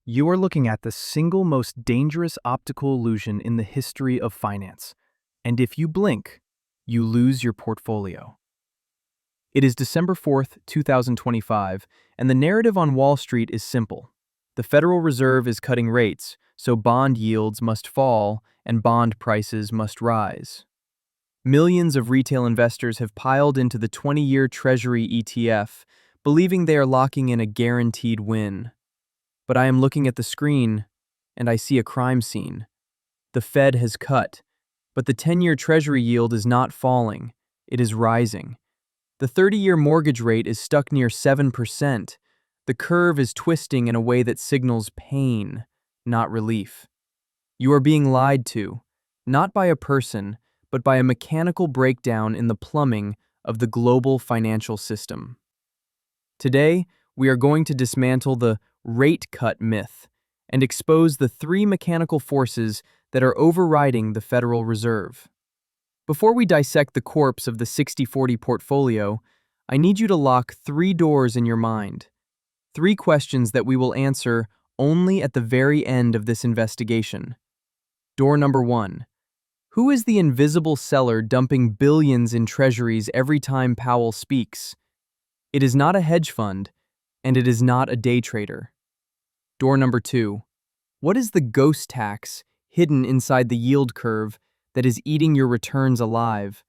You are looking at the single most dangerous optical illusion in the history of finance. And if you blink, you lose your portfolio. It is December 4th, 2025, and the narrative on Wall Street is simple. The Federal Reserve is cutting rates, so bond yields must fall and bond prices must rise. Millions of retail investors have piled into the 20-year Treasury ETF, believing they are locking in a guaranteed win. But I am looking at the screen, and I see a crime scene. The Fed has cut, but the 10-year Treasury yield is not falling, it is rising. The 30-year mortgage rate is stuck near 7%. The curve is twisting in a way that signals pain, not relief. You are being lied to, not by a person, but by a mechanical breakdown in the plumbing of the global financial system. Today, we are going to dismantle the rate cut myth and expose the three mechanical forces that are overriding the Federal Reserve. Before we dissect the corpse of the 60-40 portfolio, I need you to lock three doors in your mind. Three questions that we will answer only at the very end of this investigation. Door number 1. Who is the invisible seller dumping billions in treasuries every time Powell speaks? It is not a hedge fund, and it is not a day trader. Door number 2. What is the ghost tax hidden inside the yield curve that is eating your returns alive,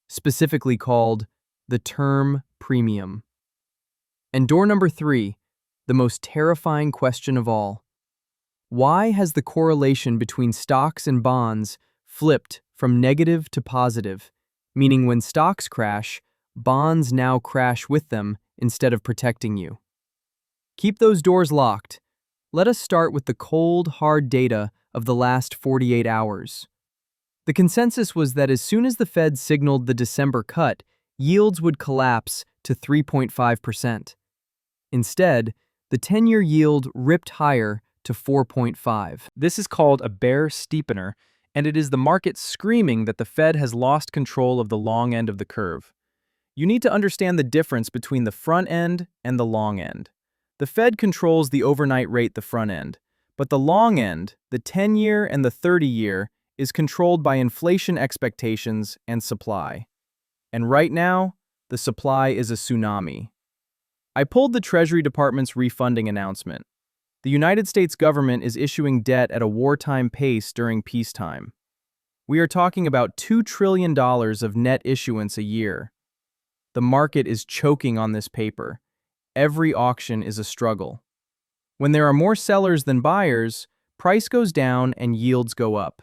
specifically called the term premium? And door number 3, the most terrifying question of all. Why has the correlation between stocks and bonds flipped from negative to positive, meaning when stocks crash, bonds now crash with them instead of protecting you? Keep those doors locked. Let us start with the cold, hard data of the last 48 hours. The consensus was that as soon as the Fed signaled the December cut, yields would collapse to 3.5%. Instead, the 10-year yield ripped higher to 4.5. This is called a bear steepener, and it is the market screaming that the Fed has lost control of the long end of the curve. You need to understand the difference between the front end and the long end. The Fed controls the overnight rate, the front end, but the long end, the 10-year and the 30-year, is controlled by inflation expectations and supply. And right now, the supply is a tsunami. I pulled the Treasury Department's refunding announcement. The United States government is issuing debt at a wartime pace during peacetime. We are talking about $2 trillion of net issuance a year. The market is choking on this paper. Every auction is a struggle. When there are more sellers than buyers, price goes down and yields go up.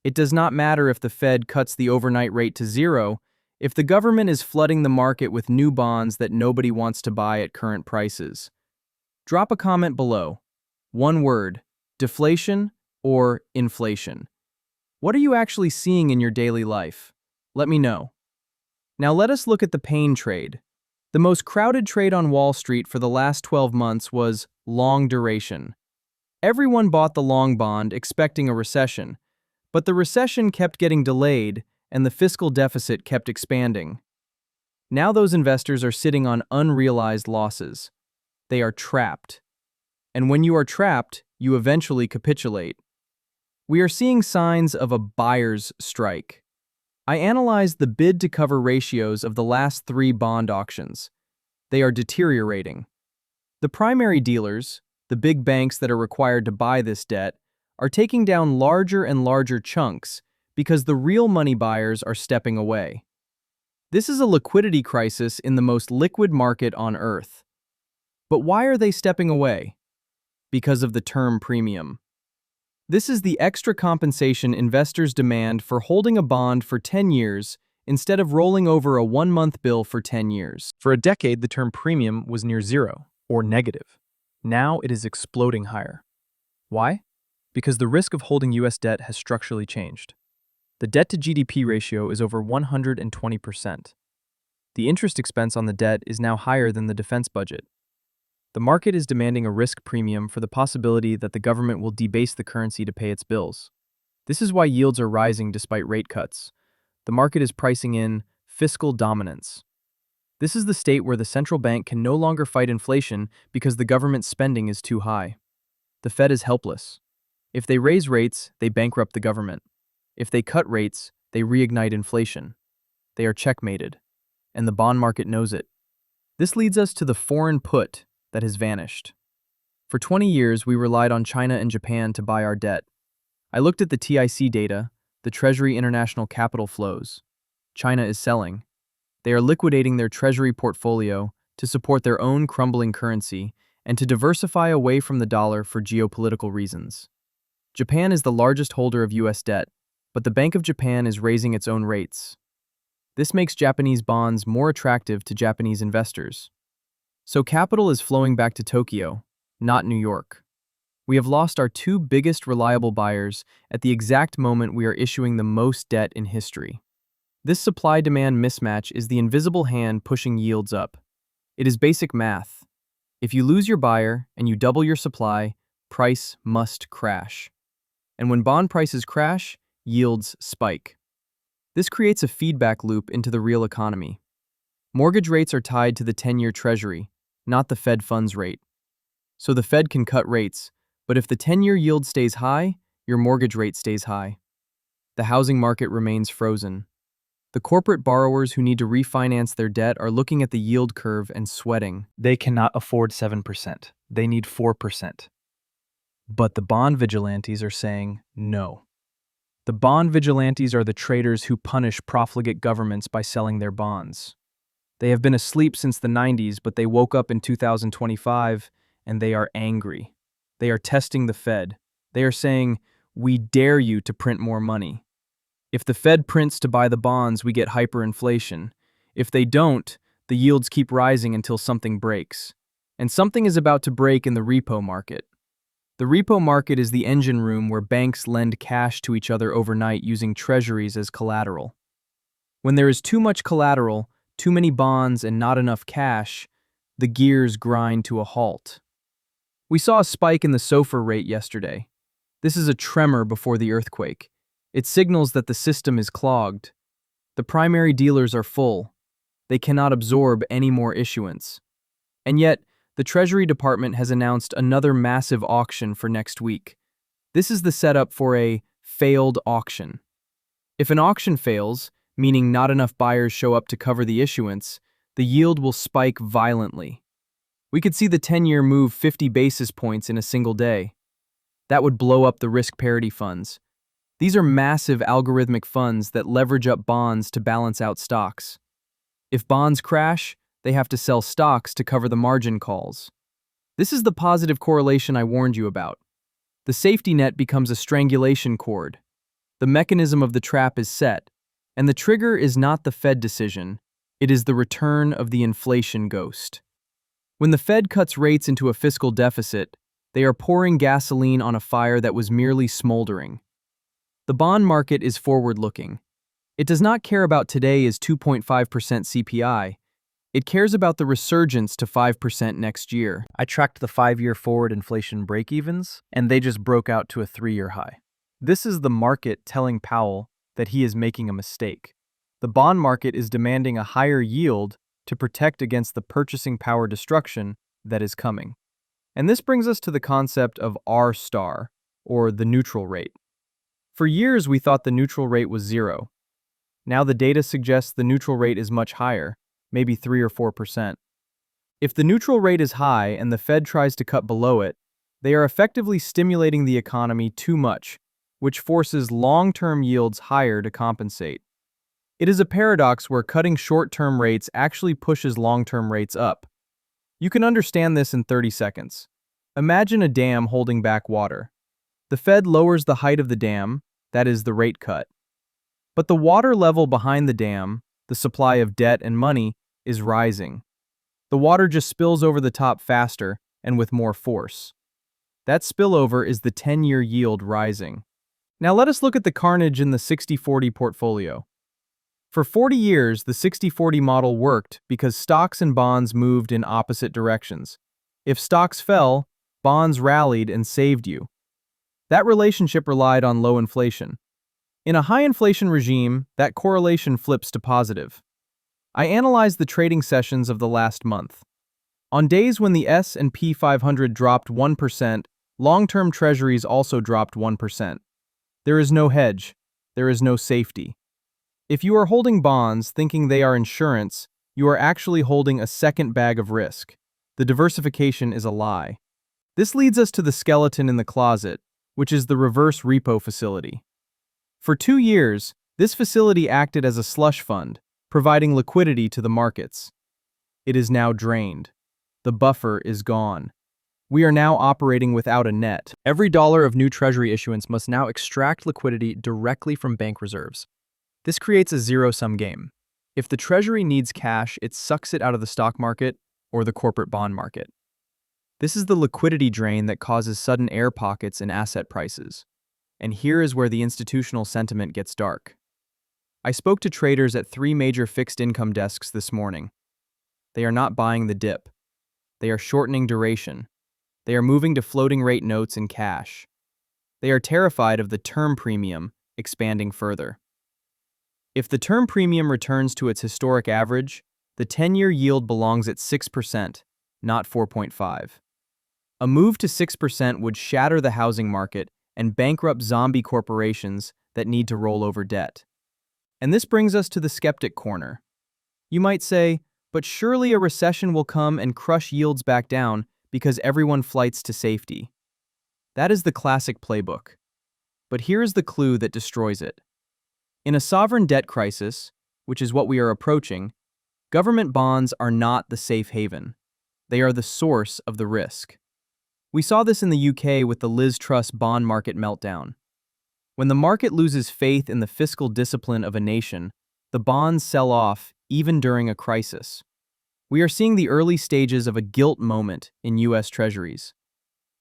It does not matter if the Fed cuts the overnight rate to zero, if the government is flooding the market with new bonds that nobody wants to buy at current prices. Drop a comment below. One word: deflation or inflation. What are you actually seeing in your daily life? Let me know. Now let us look at the pain trade. The most crowded trade on Wall Street for the last 12 months was long duration. Everyone bought the long bond expecting a recession, but the recession kept getting delayed and the fiscal deficit kept expanding. Now those investors are sitting on unrealized losses. They are trapped. And when you are trapped, you eventually capitulate. We are seeing signs of a buyer's strike. I analyzed the bid-to-cover ratios of the last 3 bond auctions. They are deteriorating. The primary dealers, the big banks that are required to buy this debt, are taking down larger and larger chunks because the real money buyers are stepping away. This is a liquidity crisis in the most liquid market on earth. But why are they stepping away? Because of the term premium. This is the extra compensation investors demand for holding a bond for 10 years instead of rolling over a 1-month bill for 10 years. For a decade, the term premium was near zero, or negative. Now it is exploding higher. Why? Because the risk of holding U.S. debt has structurally changed. The debt-to-GDP ratio is over 120%. The interest expense on the debt is now higher than the defense budget. The market is demanding a risk premium for the possibility that the government will debase the currency to pay its bills. This is why yields are rising despite rate cuts. The market is pricing in fiscal dominance. This is the state where the central bank can no longer fight inflation because the government spending is too high. The Fed is helpless. If they raise rates, they bankrupt the government. If they cut rates, they reignite inflation. They are checkmated, and the bond market knows it. This leads us to the foreign put that has vanished. For 20 years, we relied on China and Japan to buy our debt. I looked at the TIC data, the Treasury International Capital Flows. China is selling. They are liquidating their treasury portfolio to support their own crumbling currency and to diversify away from the dollar for geopolitical reasons. Japan is the largest holder of US debt, but the Bank of Japan is raising its own rates. This makes Japanese bonds more attractive to Japanese investors. So capital is flowing back to Tokyo, not New York. We have lost our two biggest reliable buyers at the exact moment we are issuing the most debt in history. This supply-demand mismatch is the invisible hand pushing yields up. It is basic math. If you lose your buyer and you double your supply, price must crash. And when bond prices crash, yields spike. This creates a feedback loop into the real economy. Mortgage rates are tied to the 10-year Treasury, not the Fed funds rate. So the Fed can cut rates, but if the 10-year yield stays high, your mortgage rate stays high. The housing market remains frozen. The corporate borrowers who need to refinance their debt are looking at the yield curve and sweating. They cannot afford 7%. They need 4%. But the bond vigilantes are saying no. The bond vigilantes are the traders who punish profligate governments by selling their bonds. They have been asleep since the 90s, but they woke up in 2025 and they are angry. They are testing the Fed. They are saying, "We dare you to print more money." If the Fed prints to buy the bonds, we get hyperinflation. If they don't, the yields keep rising until something breaks. And something is about to break in the repo market. The repo market is the engine room where banks lend cash to each other overnight using treasuries as collateral. When there is too much collateral, too many bonds, and not enough cash, the gears grind to a halt. We saw a spike in the SOFR rate yesterday. This is a tremor before the earthquake. It signals that the system is clogged. The primary dealers are full. They cannot absorb any more issuance. And yet, the Treasury Department has announced another massive auction for next week. This is the setup for a failed auction. If an auction fails, meaning not enough buyers show up to cover the issuance, the yield will spike violently. We could see the 10-year move 50 basis points in a single day. That would blow up the risk parity funds. These are massive algorithmic funds that leverage up bonds to balance out stocks. If bonds crash, they have to sell stocks to cover the margin calls. This is the positive correlation I warned you about. The safety net becomes a strangulation cord. The mechanism of the trap is set, and the trigger is not the Fed decision, it is the return of the inflation ghost. When the Fed cuts rates into a fiscal deficit, they are pouring gasoline on a fire that was merely smoldering. The bond market is forward-looking. It does not care about today's 2.5% CPI. It cares about the resurgence to 5% next year. I tracked the 5-year forward inflation break-evens, and they just broke out to a 3-year high. This is the market telling Powell that he is making a mistake. The bond market is demanding a higher yield to protect against the purchasing power destruction that is coming. And this brings us to the concept of R star, or the neutral rate. For years, we thought the neutral rate was 0. Now the data suggests the neutral rate is much higher, maybe 3 or 4%. If the neutral rate is high and the Fed tries to cut below it, they are effectively stimulating the economy too much, which forces long-term yields higher to compensate. It is a paradox where cutting short-term rates actually pushes long-term rates up. You can understand this in 30 seconds. Imagine a dam holding back water. The Fed lowers the height of the dam, that is the rate cut. But the water level behind the dam, the supply of debt and money, is rising. The water just spills over the top faster and with more force. That spillover is the 10-year yield rising. Now let us look at the carnage in the 60-40 portfolio. For 40 years, the 60-40 model worked because stocks and bonds moved in opposite directions. If stocks fell, bonds rallied and saved you. That relationship relied on low inflation. In a high inflation regime, that correlation flips to positive. I analyzed the trading sessions of the last month. On days when the S&P 500 dropped 1%, Long-term treasuries also dropped 1%. There is no hedge. There is no safety. If you are holding bonds thinking they are insurance, you are actually holding a second bag of risk. The diversification is a lie. This leads us to the skeleton in the closet, which is the reverse repo facility. For 2 years, this facility acted as a slush fund, providing liquidity to the markets. It is now drained. The buffer is gone. We are now operating without a net. Every dollar of new treasury issuance must now extract liquidity directly from bank reserves. This creates a zero-sum game. If the treasury needs cash, it sucks it out of the stock market or the corporate bond market. This is the liquidity drain that causes sudden air pockets in asset prices. And here is where the institutional sentiment gets dark. I spoke to traders at 3 major fixed income desks this morning. They are not buying the dip. They are shortening duration. They are moving to floating rate notes and cash. They are terrified of the term premium expanding further. If the term premium returns to its historic average, the 10-year yield belongs at 6%, not 4.5. A move to 6% would shatter the housing market and bankrupt zombie corporations that need to roll over debt. And this brings us to the skeptic corner. You might say, but surely a recession will come and crush yields back down because everyone flights to safety. That is the classic playbook. But here is the clue that destroys it. In a sovereign debt crisis, which is what we are approaching, government bonds are not the safe haven. They are the source of the risk. We saw this in the UK with the Liz Truss bond market meltdown. When the market loses faith in the fiscal discipline of a nation, the bonds sell off even during a crisis. We are seeing the early stages of a guilt moment in U.S. Treasuries.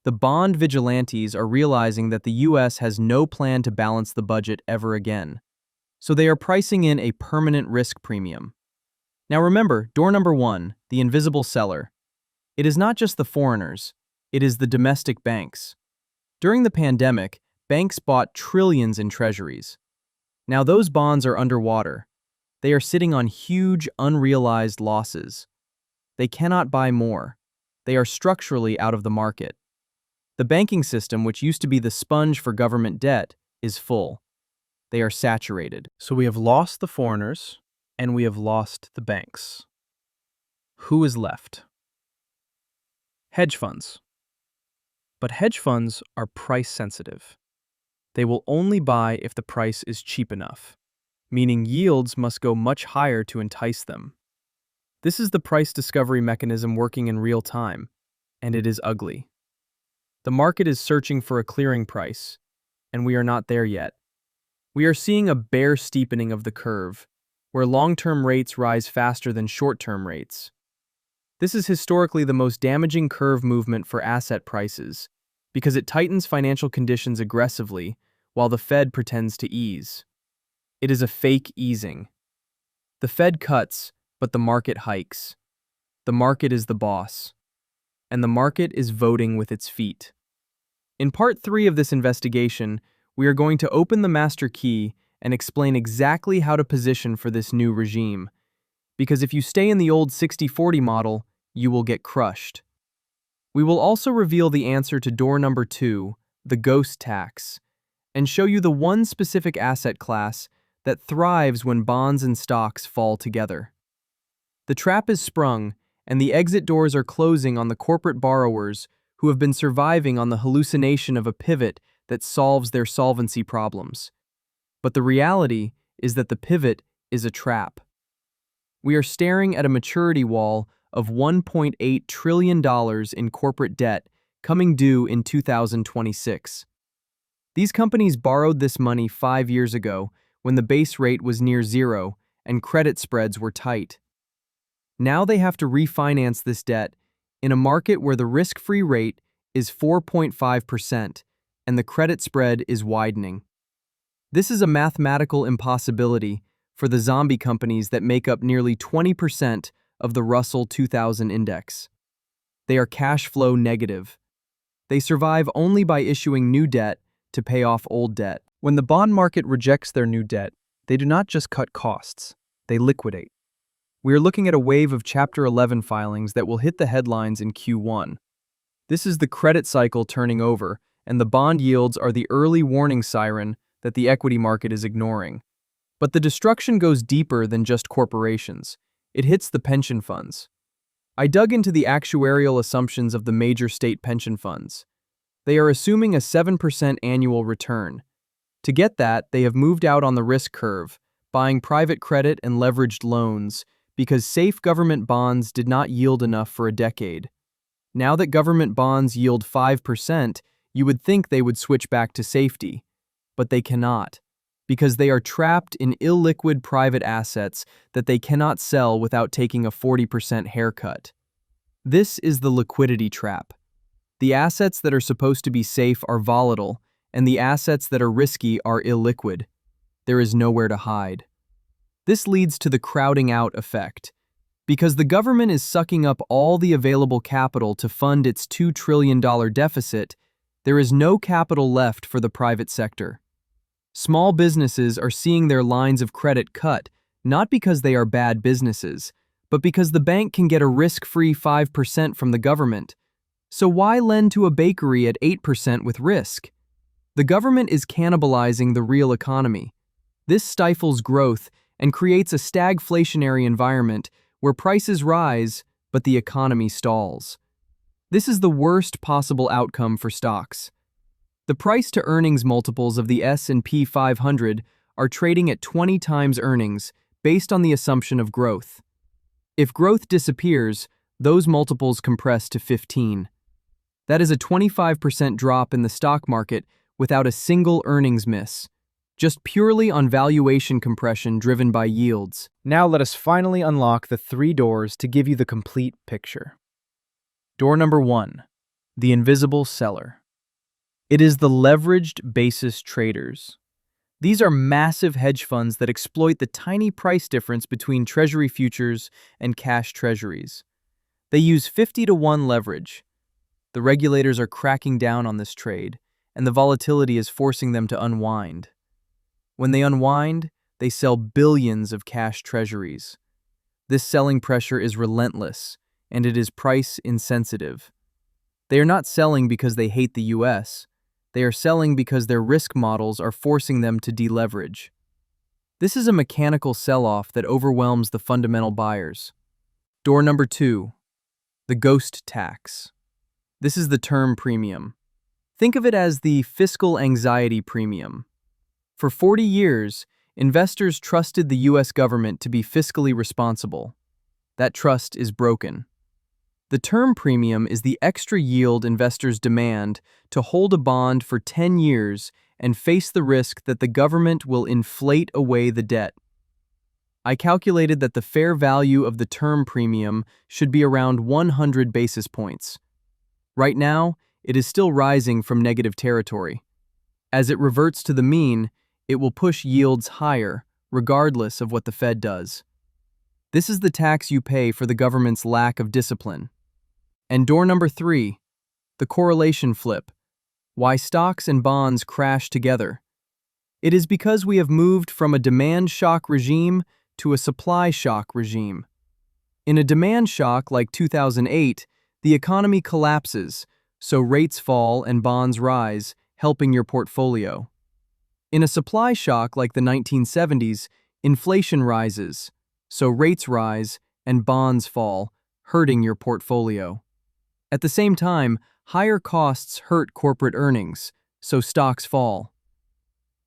The bond vigilantes are realizing that the U.S. has no plan to balance the budget ever again. So they are pricing in a permanent risk premium. Now remember, door number 1, the invisible seller. It is not just the foreigners, it is the domestic banks. During the pandemic, banks bought trillions in treasuries. Now those bonds are underwater. They are sitting on huge, unrealized losses. They cannot buy more. They are structurally out of the market. The banking system, which used to be the sponge for government debt, is full. They are saturated. So we have lost the foreigners, and we have lost the banks. Who is left? Hedge funds. But hedge funds are price sensitive. They will only buy if the price is cheap enough, meaning yields must go much higher to entice them. This is the price discovery mechanism working in real time, and it is ugly. The market is searching for a clearing price, and we are not there yet. We are seeing a bear steepening of the curve, where long-term rates rise faster than short-term rates. This is historically the most damaging curve movement for asset prices, because it tightens financial conditions aggressively while the Fed pretends to ease. It is a fake easing. The Fed cuts, but the market hikes. The market is the boss, and the market is voting with its feet. In part 3 of this investigation, we are going to open the master key and explain exactly how to position for this new regime. Because if you stay in the old 60-40 model, you will get crushed. We will also reveal the answer to door number 2, the ghost tax, and show you the one specific asset class that thrives when bonds and stocks fall together. The trap is sprung, and the exit doors are closing on the corporate borrowers who have been surviving on the hallucination of a pivot that solves their solvency problems. But the reality is that the pivot is a trap. We are staring at a maturity wall of $1.8 trillion in corporate debt coming due in 2026. These companies borrowed this money 5 years ago when the base rate was near zero and credit spreads were tight. Now they have to refinance this debt in a market where the risk-free rate is 4.5% and the credit spread is widening. This is a mathematical impossibility for the zombie companies that make up nearly 20% of the Russell 2000 index. They are cash flow negative. They survive only by issuing new debt to pay off old debt. When the bond market rejects their new debt, they do not just cut costs, they liquidate. We are looking at a wave of Chapter 11 filings that will hit the headlines in Q1. This is the credit cycle turning over, and the bond yields are the early warning siren that the equity market is ignoring. But the destruction goes deeper than just corporations. It hits the pension funds. I dug into the actuarial assumptions of the major state pension funds. They are assuming a 7% annual return. To get that, they have moved out on the risk curve, buying private credit and leveraged loans, because safe government bonds did not yield enough for a decade. Now that government bonds yield 5%, you would think they would switch back to safety. But they cannot, because they are trapped in illiquid private assets that they cannot sell without taking a 40% haircut. This is the liquidity trap. The assets that are supposed to be safe are volatile, and the assets that are risky are illiquid. There is nowhere to hide. This leads to the crowding out effect. Because the government is sucking up all the available capital to fund its $2 trillion deficit, there is no capital left for the private sector. Small businesses are seeing their lines of credit cut, not because they are bad businesses, but because the bank can get a risk-free 5% from the government. So why lend to a bakery at 8% with risk? The government is cannibalizing the real economy. This stifles growth and creates a stagflationary environment where prices rise, but the economy stalls. This is the worst possible outcome for stocks. The price-to-earnings multiples of the S&P 500 are trading at 20 times earnings based on the assumption of growth. If growth disappears, those multiples compress to 15. That is a 25% drop in the stock market without a single earnings miss, just purely on valuation compression driven by yields. Now let us finally unlock the 3 doors to give you the complete picture. Door number 1, the invisible seller. It is the leveraged basis traders. These are massive hedge funds that exploit the tiny price difference between treasury futures and cash treasuries. They use 50-to-1 leverage. The regulators are cracking down on this trade, and the volatility is forcing them to unwind. When they unwind, they sell billions of cash treasuries. This selling pressure is relentless, and it is price insensitive. They are not selling because they hate the US. They are selling because their risk models are forcing them to deleverage. This is a mechanical sell-off that overwhelms the fundamental buyers. Door number 2, the ghost tax. This is the term premium. Think of it as the fiscal anxiety premium. For 40 years, investors trusted the US government to be fiscally responsible. That trust is broken. The term premium is the extra yield investors demand to hold a bond for 10 years and face the risk that the government will inflate away the debt. I calculated that the fair value of the term premium should be around 100 basis points. Right now, it is still rising from negative territory. As it reverts to the mean, it will push yields higher, regardless of what the Fed does. This is the tax you pay for the government's lack of discipline. And door number 3, the correlation flip. Why stocks and bonds crash together. It is because we have moved from a demand shock regime to a supply shock regime. In a demand shock like 2008, the economy collapses, so rates fall and bonds rise, helping your portfolio. In a supply shock like the 1970s, inflation rises, so rates rise and bonds fall, hurting your portfolio. At the same time, higher costs hurt corporate earnings, so stocks fall.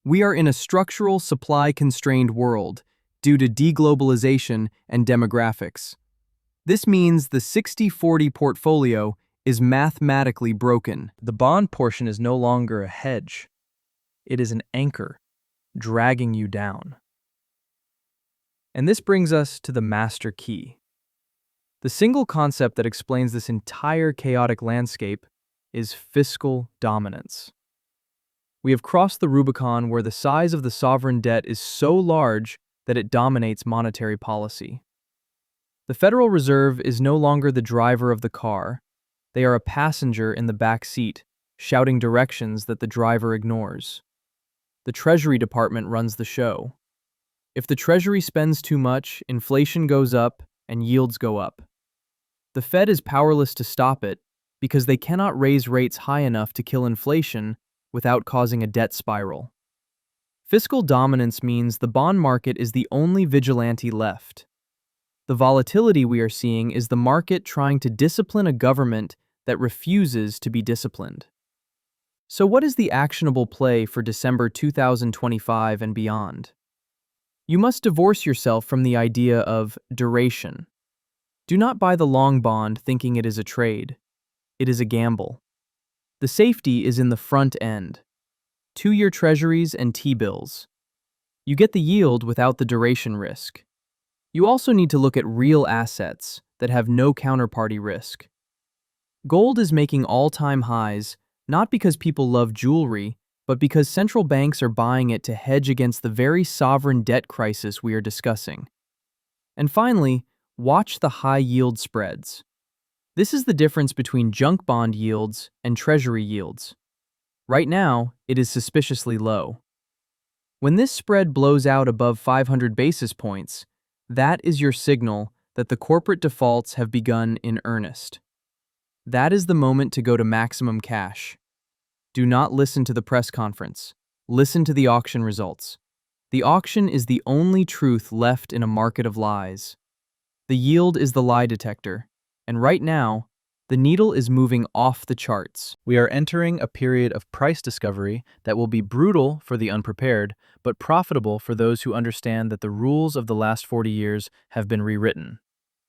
We are in a structural supply-constrained world due to deglobalization and demographics. This means the 60-40 portfolio is mathematically broken. The bond portion is no longer a hedge. It is an anchor, dragging you down. And this brings us to the master key. The single concept that explains this entire chaotic landscape is fiscal dominance. We have crossed the Rubicon where the size of the sovereign debt is so large that it dominates monetary policy. The Federal Reserve is no longer the driver of the car. They are a passenger in the back seat, shouting directions that the driver ignores. The Treasury Department runs the show. If the Treasury spends too much, inflation goes up and yields go up. The Fed is powerless to stop it, because they cannot raise rates high enough to kill inflation without causing a debt spiral. Fiscal dominance means the bond market is the only vigilante left. The volatility we are seeing is the market trying to discipline a government that refuses to be disciplined. So what is the actionable play for December 2025 and beyond? You must divorce yourself from the idea of duration. Do not buy the long bond thinking it is a trade. It is a gamble. The safety is in the front end. 2-year treasuries and T-bills. You get the yield without the duration risk. You also need to look at real assets that have no counterparty risk. Gold is making all-time highs, not because people love jewelry, but because central banks are buying it to hedge against the very sovereign debt crisis we are discussing. And finally, watch the high-yield spreads. This is the difference between junk bond yields and treasury yields. Right now, it is suspiciously low. When this spread blows out above 500 basis points, that is your signal that the corporate defaults have begun in earnest. That is the moment to go to maximum cash. Do not listen to the press conference. Listen to the auction results. The auction is the only truth left in a market of lies. The yield is the lie detector, and right now, the needle is moving off the charts. We are entering a period of price discovery that will be brutal for the unprepared, but profitable for those who understand that the rules of the last 40 years have been rewritten.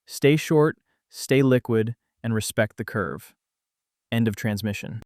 Stay short, stay liquid, and respect the curve. End of transmission.